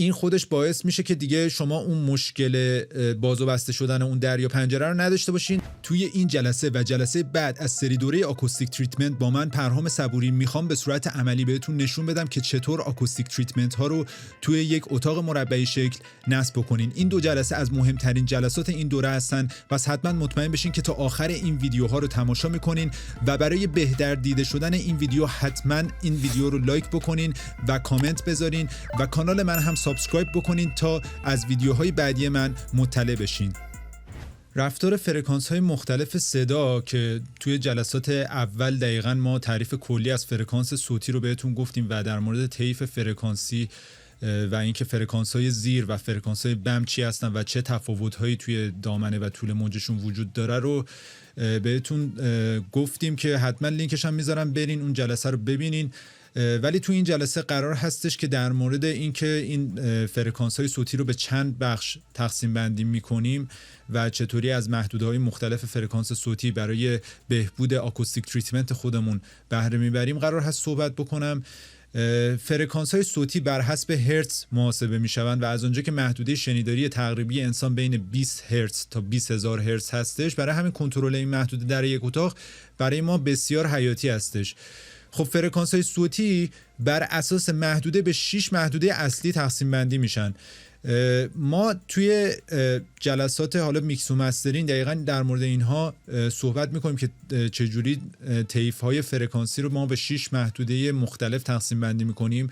این خودش باعث میشه که دیگه شما اون مشکل باز و بسته شدن اون در یا پنجره رو نداشته باشین. توی این جلسه و جلسه بعد از سری دوره آکوستیک تریتمنت با من پرهام صبوری میخوام به صورت عملی بهتون نشون بدم که چطور آکوستیک تریتمنت ها رو توی یک اتاق مربعی شکل نصب بکنین. این دو جلسه از مهمترین جلسات این دوره هستن، پس حتما مطمئن بشین که تا آخر این ویدیوها رو تماشا میکنین و برای بهتر دیده شدن این ویدیو حتما این ویدیو رو لایک بکنین و کامنت بذارین و کانال من هم سابسکرایب بکنین تا از ویدیوهای بعدی من مطلع بشین. رفتار فرکانس‌های مختلف صدا که توی جلسات اول دقیقاً ما تعریف کلی از فرکانس صوتی رو بهتون گفتیم و در مورد طیف فرکانسی و اینکه فرکانس‌های زیر و فرکانس‌های بم چی هستن و چه تفاوت‌هایی توی دامنه و طول موجشون وجود داره رو بهتون گفتیم که حتما لینکش هم میذارم برین اون جلسه رو ببینین. ولی تو این جلسه قرار هستش که در مورد اینکه این فرکانس‌های صوتی رو به چند بخش تقسیم بندی می‌کنیم و چطوری از محدوده‌های مختلف فرکانس صوتی برای بهبود آکوستیک تریتمنت خودمون بهره میبریم قرار هست صحبت بکنم. فرکانس‌های صوتی بر حسب هرتز محاسبه میشوند و از اونجا که محدوده شنیداری تقریبی انسان بین 20 هرتز تا 20000 هرتز هستش، برای همین کنترل این محدوده در یک اتاق برای ما بسیار حیاتی هستش. خب فرکانس‌های صوتی بر اساس محدوده به 6 محدوده اصلی تقسیم بندی میشن. ما توی جلسات حالا میکس و مسترینگ دقیقاً در مورد اینها صحبت میکنیم که چجوری طیف‌های فرکانسی رو ما به 6 محدوده مختلف تقسیم بندی میکنیم.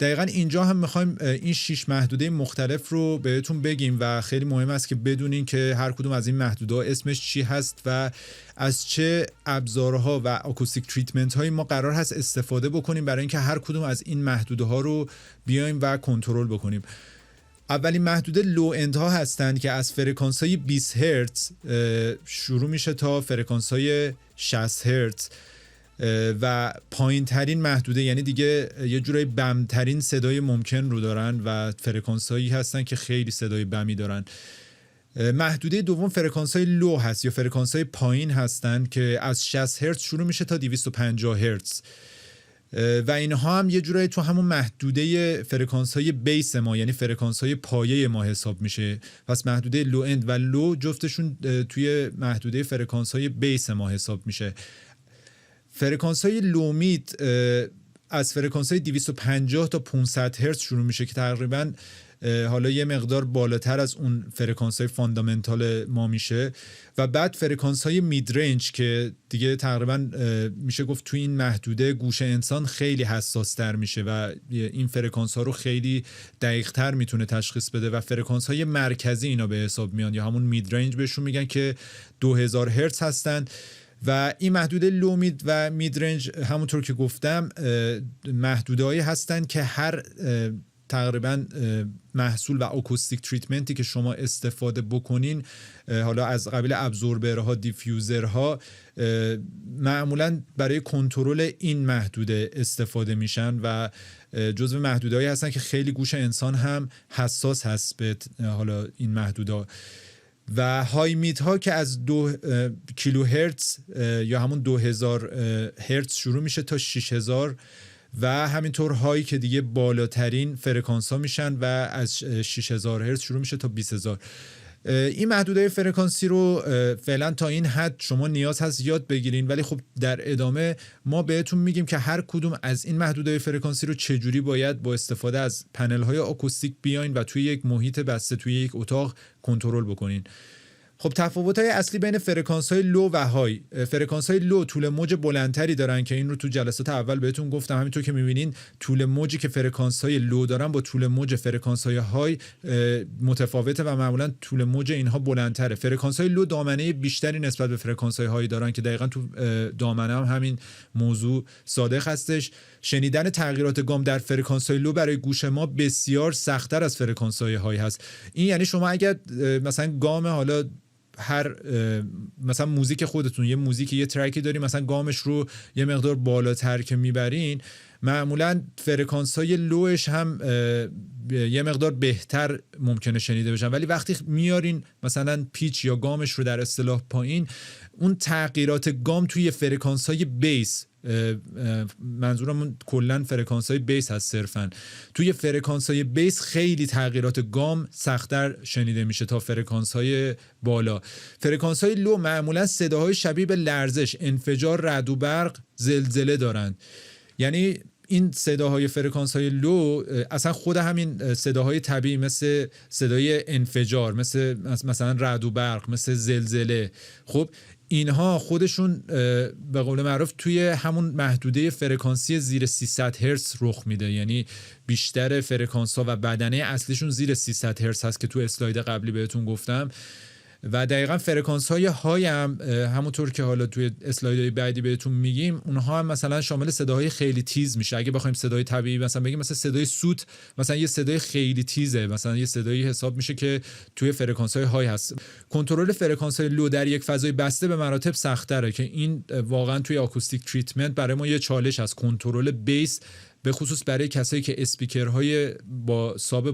دقیقاً اینجا هم میخوایم این 6 محدوده مختلف رو بهتون بگیم و خیلی مهم است که بدونین که هر کدوم از این محدوده‌ها اسمش چی هست و از چه ابزارها و آکوستیک تریتمنت هایی ما قرار هست استفاده بکنیم برای اینکه هر کدوم از این محدوده ها رو بیایم و کنترل بکنیم. اولین محدوده لو اند ها هستند که از فرکانس های 20 هرتز شروع میشه تا فرکانس های 60 هرتز و پایین ترین محدوده، یعنی دیگه یه جورای بم ترین صدای ممکن رو دارن و فرکانس هایی هستن که خیلی صدای بمی دارن. محدوده دوم فرکانس های لو هست یا فرکانس های پایین هستن که از 60 هرتز شروع میشه تا 250 هرتز و اینها هم یه جورایی تو همون محدوده فرکانس های بیس ما یعنی فرکانس های پایه ما حساب میشه. پس محدوده لو اند و لو جفتشون توی محدوده فرکانس های بیس ما حساب میشه. فرکانس های لو مید از فرکانس های 250 تا 500 هرتز شروع میشه که تقریبا حالا یه مقدار بالاتر از اون فرکانس های فاندامنتال ما میشه و بعد فرکانس های مید رنج که دیگه تقریبا میشه گفت توی این محدوده گوش انسان خیلی حساس تر میشه و این فرکانس ها رو خیلی دقیق تر میتونه تشخیص بده و فرکانس های مرکزی اینا به حساب میان یا همون مید رنج بهشون میگن که 2000 هرتز هستن. و این محدوده لو مید و مید رنج همونطور که گفتم محدوده‌ای هستن که هر تقریبا محصول و آکوستیک تریتمنتی که شما استفاده بکنین، حالا از قبیل ابزوربرها، دیفیوزرها، معمولا برای کنترل این محدوده استفاده میشن و جزو محدوده‌ای هستن که خیلی گوش انسان هم حساس هست به حالا این محدوده. و های مید ها که از 2 کیلو هرتز یا همون 2000 هرتز شروع میشه تا 6000 و همینطور هایی که دیگه بالاترین فرکانس ها میشن و از 6000 هرتز شروع میشه تا 20000. این محدوده فرکانسی رو فعلا تا این حد شما نیاز هست یاد بگیرین، ولی خب در ادامه ما بهتون میگیم که هر کدوم از این محدوده فرکانسی رو چجوری باید با استفاده از پنل های آکوستیک بیاین و توی یک محیط بسته توی یک اتاق کنترل بکنین. خب تفاوت‌های اصلی بین فرکانس‌های لو و های. فرکانس‌های لو طول موج بلندتری دارن که این رو تو جلسات اول بهتون گفتم. همینطور که می‌بینین طول موجی که فرکانس‌های لو دارن با طول موج فرکانس‌های های متفاوته و معمولاً طول موج اینها بلندتره. فرکانس‌های لو دامنه بیشتری نسبت به فرکانس‌های های دارن که دقیقاً تو دامنه هم همین موضوع صادق هستش. شنیدن تغییرات گام در فرکانس‌های لو برای گوش ما بسیار سخت‌تر از فرکانس‌های های هست. این یعنی شما اگر مثلا گام حالا هر مثلا موزیک خودتون یه موزیک یه ترکی داری مثلا گامش رو یه مقدار بالاتر که میبرین، معمولا فرکانس های لوش هم یه مقدار بهتر ممکنه شنیده بشن، ولی وقتی میارین مثلا پیچ یا گامش رو در اصطلاح پایین، اون تغییرات گام توی فرکانس های بیس منظورمون کلا فرکانس های بیس هست صرفا. توی فرکانس های بیس خیلی تغییرات گام سخت‌تر شنیده میشه تا فرکانس های بالا. فرکانس های لو معمولا صداهای شبیه به لرزش، انفجار، رعد و برق، زلزله دارن. یعنی این صداهای فرکانس های لو اصلا خود همین صداهای طبیعی مثل صدای انفجار، مثلا رعد و برق، مثل زلزله، خب اینها خودشون به قول معروف توی همون محدوده فرکانسی زیر 300 هرتز رخ میده. یعنی بیشتر فرکانس ها و بدنه اصلیشون زیر 300 هرتز هست که تو اسلاید قبلی بهتون گفتم. و دقیقاً فرکانس های های هم همونطور که حالا توی اسلایدهای بعدی بهتون میگیم، اونها هم مثلا شامل صداهای خیلی تیز میشه. اگه بخوایم صدای طبیعی مثلا بگیم، مثلا صدای سوت، مثلا یه صدای خیلی تیزه، مثلا یه صدایی حساب میشه که توی فرکانس های های هست. کنترل فرکانس های لو در یک فضای بسته به مراتب سخت‌تره که این واقعا توی آکوستیک تریتمنت برای ما یه چالش از کنترل بیس، به خصوص برای کسایی که اسپیکرهای با ساب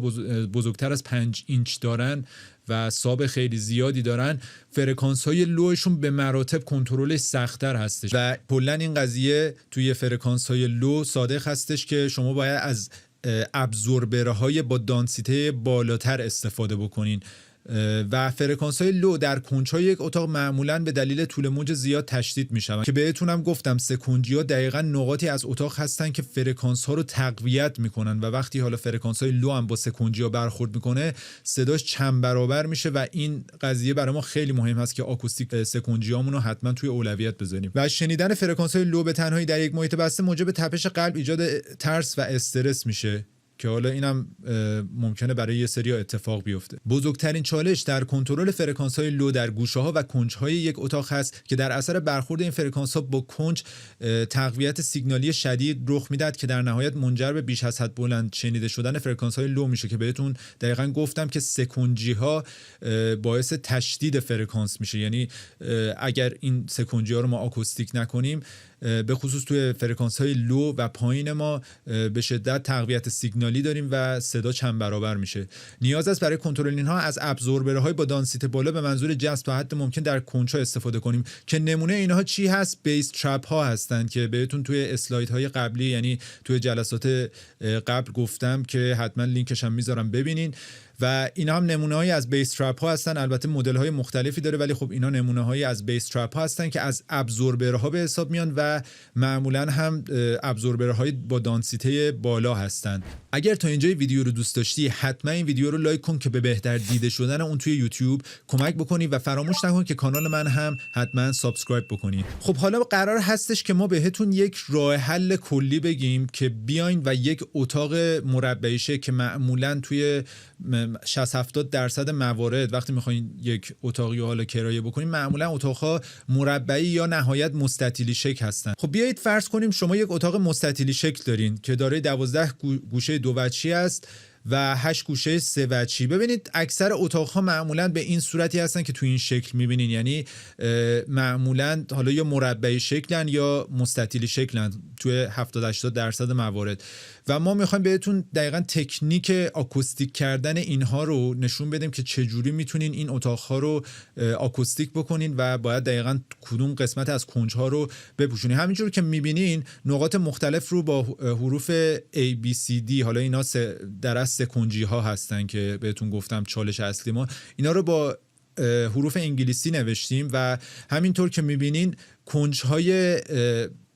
بزرگتر از 5 اینچ دارن و ساب خیلی زیادی دارن. فرکانس های لوشون به مراتب کنترلش سخت‌تر هستش و کلا این قضیه توی فرکانس های لو صادق هستش که شما باید از ابزوربرهای با دانسیته بالاتر استفاده بکنین و فرکانس های لو در کنج‌های یک اتاق معمولاً به دلیل طول موج زیاد تشدید میشن که بهتونم گفتم سکنجی‌ها دقیقاً نقاطی از اتاق هستن که فرکانس ها رو تقویت میکنن و وقتی حالا فرکانس های لو هم با سکنجی‌ها برخورد میکنه صداش چند برابر میشه و این قضیه برای ما خیلی مهم هست که آکوستیک سکنجی‌هامون رو حتما توی اولویت بذاریم. و شنیدن فرکانس های لو به تنهایی در یک محیط بسته موجب تپش قلب، ایجاد ترس و استرس میشه که حالا اینم ممکنه برای یه سری اتفاق بیفته. بزرگترین چالش در کنترل فرکانس های لو در گوشه ها و کنج های یک اتاق هست که در اثر برخورد این فرکانس ها با کنج تقویت سیگنالی شدید رخ میدهد که در نهایت منجر به بیش از حد بلند شنیده شدن فرکانس های لو میشه که بهتون دقیقاً گفتم که سکنجی ها باعث تشدید فرکانس میشه. یعنی اگر این سکنجی ها رو ما آکوستیک نکنیم، به خصوص توی فرکانس های لو و پایین ما به شدت تقویت سیگنالی داریم و صدا چند برابر میشه. نیاز است برای کنترل اینها از ابزوربرهای با دانسیته بالا به منظور جذب تا حد ممکن در کنج‌ها استفاده کنیم که نمونه اینها چی هست؟ بیس ترپ ها هستن که بهتون توی اسلاید های قبلی، یعنی توی جلسات قبل گفتم که حتما لینکش هم میذارم ببینین. و اینا هم نمونه‌هایی از بیس ترپ ها هستن. البته مدل‌های مختلفی داره ولی خب اینا نمونه‌هایی از بیس ترپ ها هستن که از ابزوربرها به حساب میان و معمولاً هم ابزوربرهای با دانسیته بالا هستن. اگر تا اینجای ویدیو رو دوست داشتی حتما این ویدیو رو لایک کن که به بهتر دیده شدن اون توی یوتیوب کمک بکنی و فراموش نکن که کانال من هم حتما سابسکرایب بکنی. خب حالا قرار هستش که ما بهتون یک راه حل کلی بگیم که بیاین و یک اتاق مربعی شه که معمولاً توی 60-70% موارد وقتی میخواین یک اتاقی حالا کرایه بکنین معمولا اتاقها مربعی یا نهایت مستطیلی شکل هستن. خب بیایید فرض کنیم شما یک اتاق مستطیلی شکل دارین که دارای 12 گوشه دو وجهی است و 8 گوشه سه وجهی. ببینید اکثر اتاقها معمولا به این صورتی هستن که تو این شکل میبینین، یعنی معمولا حالا یا مربعی شکلن یا مستطیلی شکلن توی 70-80% موارد. و ما میخوایم بهتون دقیقاً تکنیک آکوستیک کردن اینها رو نشون بدیم که چجوری میتونین این اتاقها رو آکوستیک بکنین و باید دقیقاً کدوم قسمت از کنجها رو بپوشونین. همینجور که میبینین نقاط مختلف رو با حروف A B C D، حالا اینا در از سکنجی ها هستن که بهتون گفتم چالش اصلی ما، اینا رو با حروف انگلیسی نوشتیم و همینطور که میبینین کنجهای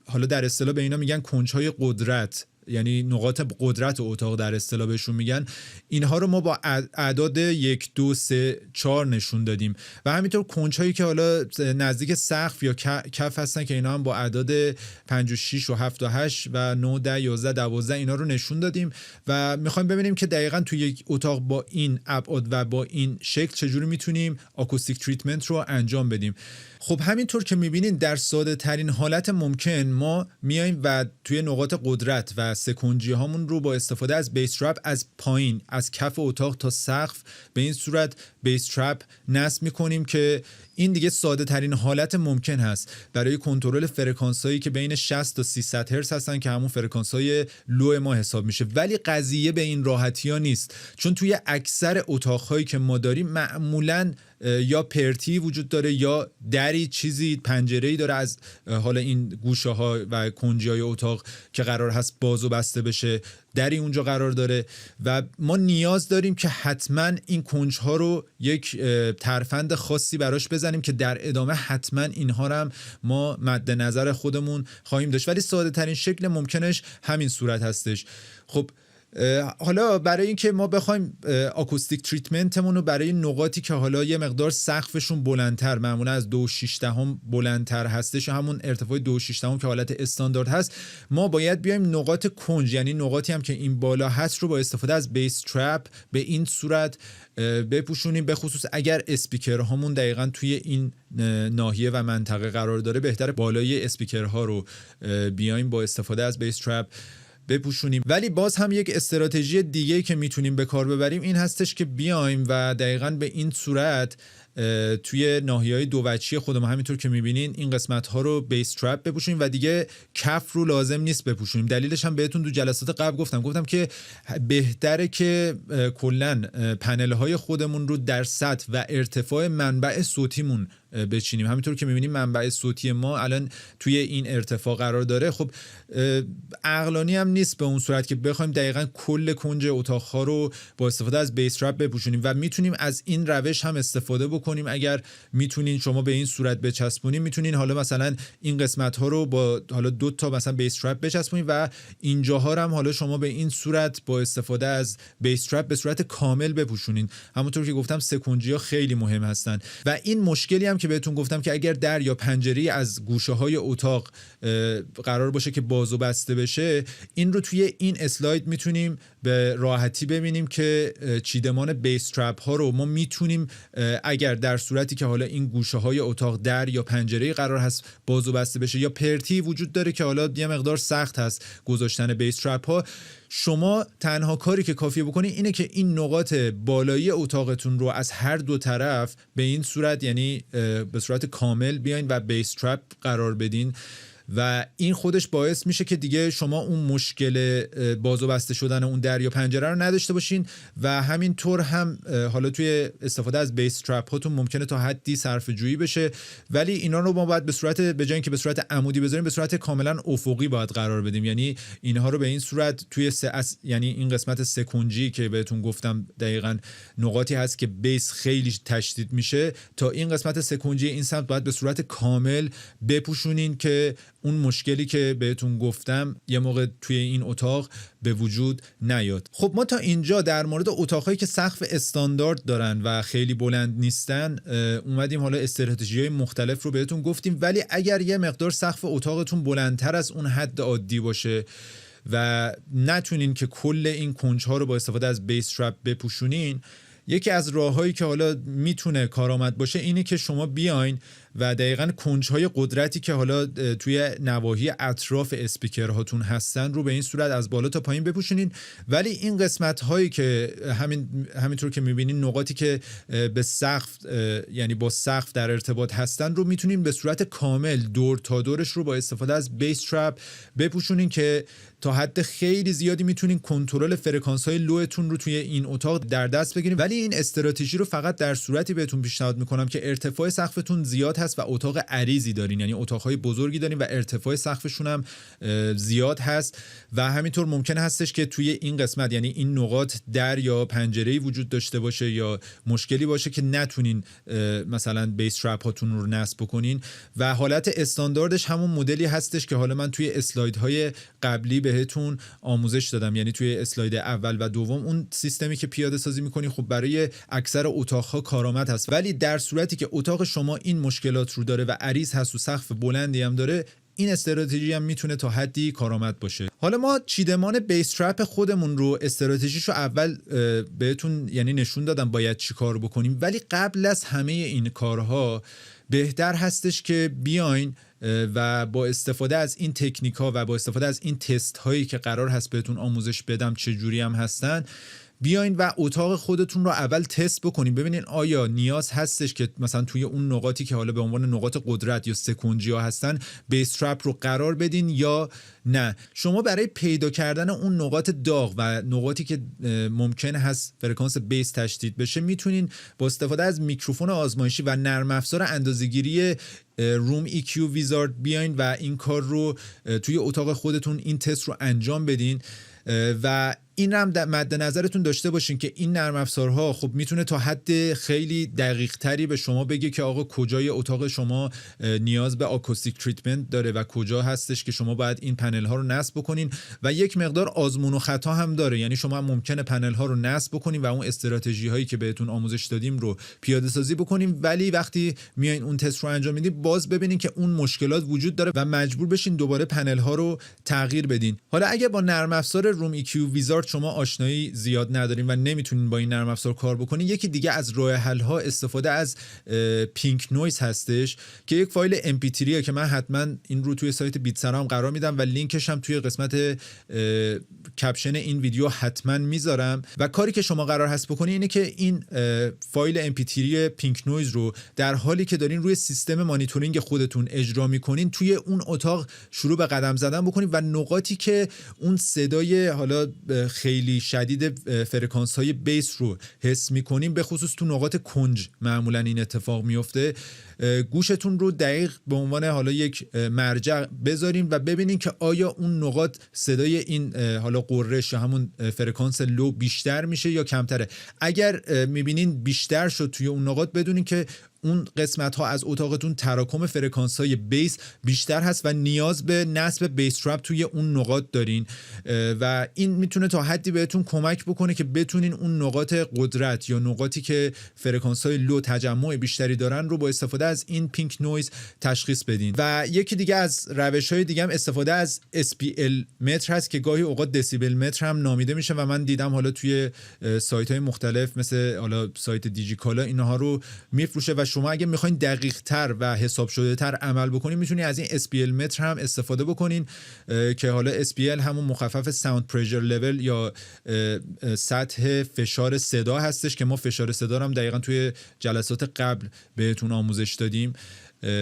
حالا در اصطلاح به اینا میگن کنجهای قدرت، یعنی نقاط قدرت اتاق در اصطلاح بهشون میگن. اینها رو ما با اعداد 1 2 3 4 نشون دادیم و همینطور کنج‌هایی که حالا نزدیک سقف یا کف هستن که اینا هم با اعداد 5 و 6 و 7 و 8 و 9 10 11 12 اینا رو نشون دادیم و میخوایم ببینیم که دقیقاً توی یک اتاق با این ابعاد و با این شکل چجوری میتونیم آکوستیک تریتمنت رو انجام بدیم. خب همینطور که میبینین در ساده ترین حالت ممکن ما میایم و توی نقاط قدرت و سکنجی هامون رو با استفاده از بیس ترپ از پایین از کف اتاق تا سقف به این صورت بیس ترپ نصب میکنیم که این دیگه ساده ترین حالت ممکن هست برای کنترل فرکانس هایی که بین 60 تا 300 هرتز هستن که همون فرکانس های لو ما حساب میشه. ولی قضیه به این راحتی ها نیست، چون توی اکثر اتاق هایی که ما داریم معمولاً یا پرتی وجود داره یا دری چیزی پنجره‌ای داره از حالا این گوشه ها و کنجی‌های اتاق که قرار هست باز و بسته بشه، دری اونجا قرار داره و ما نیاز داریم که حتما این کنج ها رو یک ترفند خاصی براش بزنیم که در ادامه حتما اینها رو هم ما مد نظر خودمون خواهیم داشت. ولی ساده ترین شکل ممکنش همین صورت هستش. خب حالا برای اینکه ما بخوایم آکوستیک تریتمنتمون رو برای نقاطی که حالا یه مقدار سقفشون بلندتر، معمولا از 2.6 بلندتر هستش، همون ارتفاع 2.6 که حالت استاندارد هست، ما باید بیایم نقاط کنج، یعنی نقاطی هم که این بالا هست رو با استفاده از بیس ترپ به این صورت بپوشونیم. به خصوص اگر اسپیکرهامون دقیقاً توی این ناحیه و منطقه قرار داره، بهتره بالای اسپیکرها رو بیایم با استفاده از بیس ترپ بپوشونیم. ولی باز هم یک استراتژی دیگه که میتونیم به کار ببریم این هستش که بیایم و دقیقاً به این صورت توی ناحیه‌های دو وجهی خودمون همینطور که می‌بینین این قسمت‌ها رو بیس ترپ بپوشونیم و دیگه کف رو لازم نیست بپوشونیم. دلیلش هم بهتون تو جلسات قبل گفتم که بهتره که کلاً پنل‌های خودمون رو در سطح و ارتفاع منبع صوتیمون بچینیم. همینطور که می‌بینیم منبع صوتی ما الان توی این ارتفاع قرار داره. خب عقلانی هم نیست به اون صورت که بخوایم دقیقاً کل کنج اتاق‌ها رو با استفاده از بیس ترپ بپوشونیم و میتونیم از این روش هم استفاده بکنیم. اگر میتونین شما به این صورت بچسبونین، میتونین حالا مثلا این قسمت‌ها رو با حالا 2 تا مثلا بیس ترپ بچسبونین و اینجاها هم حالا شما به این صورت با استفاده از بیس ترپ به صورت کامل بپوشونین. همونطور که گفتم سکونجی‌ها خیلی مهم هستن و این مشکلی هم که بهتون گفتم که اگر در یا پنجره از گوشه‌های اتاق قرار باشه که باز و بسته بشه، این رو توی این اسلاید میتونیم به راحتی ببینیم که چیدمان بیس ترپ ها رو ما میتونیم اگر در صورتی که حالا این گوشه‌های اتاق در یا پنجره قرار هست باز و بسته بشه یا پرتی وجود داره که حالا یه مقدار سخت هست گذاشتن بیس ترپ ها، شما تنها کاری که کافیه بکنید اینه که این نقاط بالایی اتاقتون رو از هر دو طرف به این صورت، یعنی به صورت کامل بیاین و بیس ترپ قرار بدین و این خودش باعث میشه که دیگه شما اون مشکل باز و بسته شدن اون در یا پنجره رو نداشته باشین و همینطور هم حالا توی استفاده از بیس ترپ هاتون ممکنه تا حدی صرفه جویی بشه. ولی اینا رو ما باید به صورت به جای اینکه به صورت عمودی بذاریم به صورت کاملا افقی باید قرار بدیم، یعنی اینها رو به این صورت توی یعنی این قسمت سکونجی که بهتون گفتم دقیقاً نقاطی هست که بیس خیلی تشدید میشه، تا این قسمت سکونجی این سمت باید به صورت کامل بپوشونین که اون مشکلی که بهتون گفتم یه موقع توی این اتاق به وجود نیاد. خب ما تا اینجا در مورد اتاقایی که سقف استاندارد دارن و خیلی بلند نیستن اومدیم حالا استراتژی‌های مختلف رو بهتون گفتیم. ولی اگر یه مقدار سقف اتاقتون بلندتر از اون حد عادی باشه و نتونین که کل این کنج‌ها رو با استفاده از بیس ترپ بپوشونین، یکی از راه‌هایی که حالا میتونه کارآمد باشه اینه که شما بیاین و دقیقاً کنج‌های قدرتی که حالا توی نواحی اطراف اسپیکرهاتون هستن رو به این صورت از بالا تا پایین بپوشونین. ولی این قسمت‌هایی که همینطور که می‌بینین نقاطی که به سقف یعنی با سقف در ارتباط هستن رو میتونین به صورت کامل دور تا دورش رو با استفاده از بیس ترپ بپوشونین که تا حد خیلی زیادی میتونین کنترل فرکانس‌های لوتون رو توی این اتاق در دست بگیرین. ولی این استراتژی رو فقط در صورتی بهتون پیشنهاد میکنم که ارتفاع سقفتون زیاد هست و اتاق عریضی دارین، یعنی اتاق‌های بزرگی دارین و ارتفاع سقفشون هم زیاد هست و همینطور ممکن هستش که توی این قسمت یعنی این نقاط در یا پنجره‌ای وجود داشته باشه یا مشکلی باشه که نتونین مثلا بیس ترپ هاتون رو نصب بکنین و حالت استانداردش همون مدلی هستش که حالا من توی اسلایدهای قبلی بهتون آموزش دادم، یعنی توی اسلاید اول و دوم اون سیستمی که پیاده سازی می‌کنی خب برای اکثر اتاق‌ها کارآمد هست. ولی در صورتی که اتاق شما این مشکلات رو داره و عریض هست و سقف بلندی هم داره، این استراتژی هم میتونه تا حدی کارآمد باشه. حالا ما چیدمان بیس ترپ خودمون رو استراتژیشو اول بهتون یعنی نشون دادم باید چی کار بکنیم، ولی قبل از همه این کارها بهتر هستش که بیاین و با استفاده از این تکنیک‌ها و با استفاده از این تست هایی که قرار هست بهتون آموزش بدم چه جوری هم هستن، بیاین و اتاق خودتون رو اول تست بکنین، ببینین آیا نیاز هستش که مثلا توی اون نقاطی که حالا به عنوان نقاط قدرت یا سکونجی ها هستن بیس ترپ رو قرار بدین یا نه. شما برای پیدا کردن اون نقاط داغ و نقاطی که ممکن هست فرکانس بیس تشدید بشه میتونین با استفاده از میکروفون آزمایشی و نرم افزار اندازه‌گیری روم EQ ویزارد بیاین و این کار رو توی اتاق خودتون این تست رو انجام بدین و این هم مد نظرتون داشته باشین که این نرم افزارها خب میتونه تا حد خیلی دقیق تری به شما بگه که آقا کجای اتاق شما نیاز به آکوستیک تریتمنت داره و کجا هستش که شما باید این پنل ها رو نصب بکنین و یک مقدار آزمون و خطا هم داره. یعنی شما ممکنه پنل ها رو نصب بکنین و اون استراتژی هایی که بهتون آموزش دادیم رو پیاده سازی بکنین، ولی وقتی میایین اون تست رو انجام میدین باز ببینین که اون مشکلات وجود داره و مجبور بشین دوباره پنل ها رو تغییر بدین. حالا اگه با نرم افزار روم EQ ویزارد شما آشنایی زیاد ندارین و نمیتونین با این نرم افزار کار بکنین، یکی دیگه از راه حل ها استفاده از پینک نویز هستش که یک فایل MP3 که من حتما این رو توی سایت بیت سرام قرار میدم و لینکش هم توی قسمت کپشن این ویدیو حتما میذارم. و کاری که شما قرار هست بکنین اینه که این فایل MP3 پینک نویز رو در حالی که دارین روی سیستم مانیتورینگ خودتون اجرا میکنین توی اون اتاق شروع به قدم زدن بکنین و نقاطی که اون صدای حالا خیلی شدید فرکانس های بیس رو حس میکنیم، به خصوص تو نقاط کنج معمولا این اتفاق میفته، گوشتون رو دقیق به عنوان حالا یک مرجع بذارین و ببینین که آیا اون نقاط صدای این حالا قررش یا همون فرکانس لو بیشتر میشه یا کمتره. اگر میبینین بیشتر شد توی اون نقاط بدونین که اون قسمت ها از اتاقتون تراکم فرکانس های بیس بیشتر هست و نیاز به نصب بیس ترپ توی اون نقاط دارین و این میتونه تا حدی بهتون کمک بکنه که بتونین اون نقاط قدرت یا نقاطی که فرکانس های لو تجمع بیشتری دارن رو با استفاده از این پینک نویز تشخیص بدین. و یکی دیگه از روش های دیگه هم استفاده از SPL متر هست که گاهی اوقات دسیبل متر هم نامیده میشه و من دیدم حالا توی سایت های مختلف مثل حالا سایت دیجیکالا اینها رو میفروشه و شما اگه میخواین دقیق تر و حساب شده تر عمل بکنین میتونید از این SPL متر هم استفاده بکنین که حالا SPL همون مخفف ساوند پرشر لول یا سطح فشار صدا هستش که ما فشار صدا رو هم دقیقاً توی جلسات قبل بهتون آموزش دادیم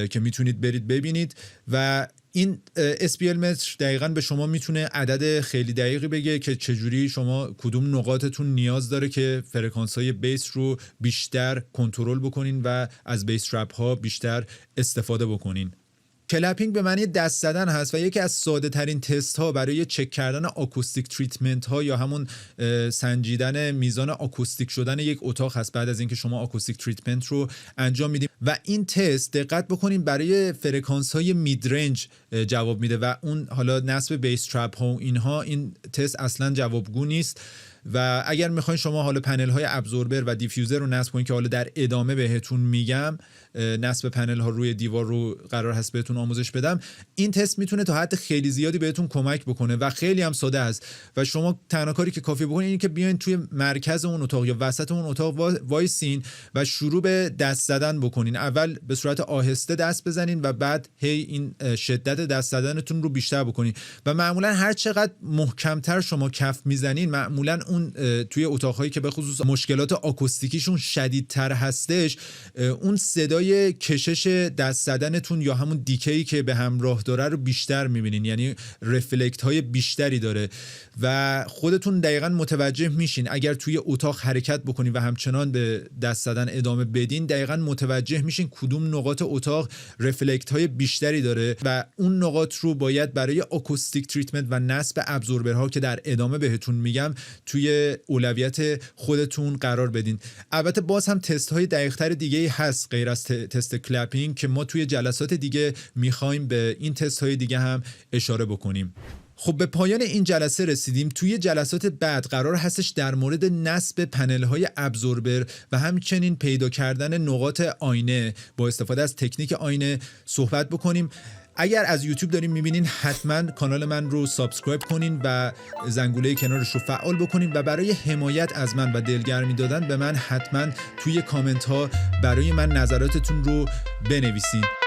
که میتونید برید ببینید. و این SPL متر دقیقاً به شما میتونه عدد خیلی دقیقی بگه که چجوری شما کدوم نقاطتون نیاز داره که فرکانس های بیس رو بیشتر کنترل بکنین و از بیس ترپ ها بیشتر استفاده بکنین. کلپینگ به معنی دست زدن هست و یکی از ساده ترین تست ها برای چک کردن آکوستیک تریتمنت ها یا همون سنجیدن میزان آکوستیک شدن یک اتاق هست بعد از اینکه شما آکوستیک تریتمنت رو انجام میدید. و این تست دقت بکنین برای فرکانس های مید رنج جواب میده و اون حالا نصب بیس ترپ ها و اینها این تست اصلا جوابگو نیست. و اگر میخواین شما حالا پنل های ابزوربر و دیفیوزر رو نصب کنین که حالا در ادامه بهتون میگم نصب پنل ها روی دیوار رو قرار هست بهتون آموزش بدم، این تست میتونه تا حد خیلی زیادی بهتون کمک بکنه و خیلی هم ساده است و شما تنها کاری که کافی بکنین اینه که بیاین توی مرکز اون اتاق یا وسط اون اتاق وایسین و شروع به دست زدن بکنین. اول به صورت آهسته دست بزنین و بعد هی این شدت دست زدنتون رو بیشتر بکنین و معمولا هر چقدر محکمتر شما کف میزنین معمولا اون توی اتاق‌هایی که به خصوص مشکلات آکوستیکیشون شدیدتر هستش اون صدای کشش دست زدنتون یا همون دیکی که به همراه داره رو بیشتر می‌بینین، یعنی رفلکت های بیشتری داره و خودتون دقیقاً متوجه میشین. اگر توی اتاق حرکت بکنین و همچنان به دست زدن ادامه بدین دقیقاً متوجه میشین کدوم نقاط اتاق رفلکت های بیشتری داره و اون نقاط رو باید برای آکوستیک تریتمنت و نصب ابزوربرها که در ادامه بهتون میگم توی اولویت خودتون قرار بدین. البته باز هم تست های دقیق تر دیگه هست غیر از تست کلپینگ که ما توی جلسات دیگه میخوایم به این تست های دیگه هم اشاره بکنیم. خب به پایان این جلسه رسیدیم. توی جلسات بعد قرار هستش در مورد نصب پنل های ابزوربر و همچنین پیدا کردن نقاط آینه با استفاده از تکنیک آینه صحبت بکنیم. اگر از یوتیوب دارین میبینین حتما کانال من رو سابسکرایب کنین و زنگوله کنارش رو فعال بکنین و برای حمایت از من و دلگرمی دادن به من حتما توی کامنت ها برای من نظراتتون رو بنویسین.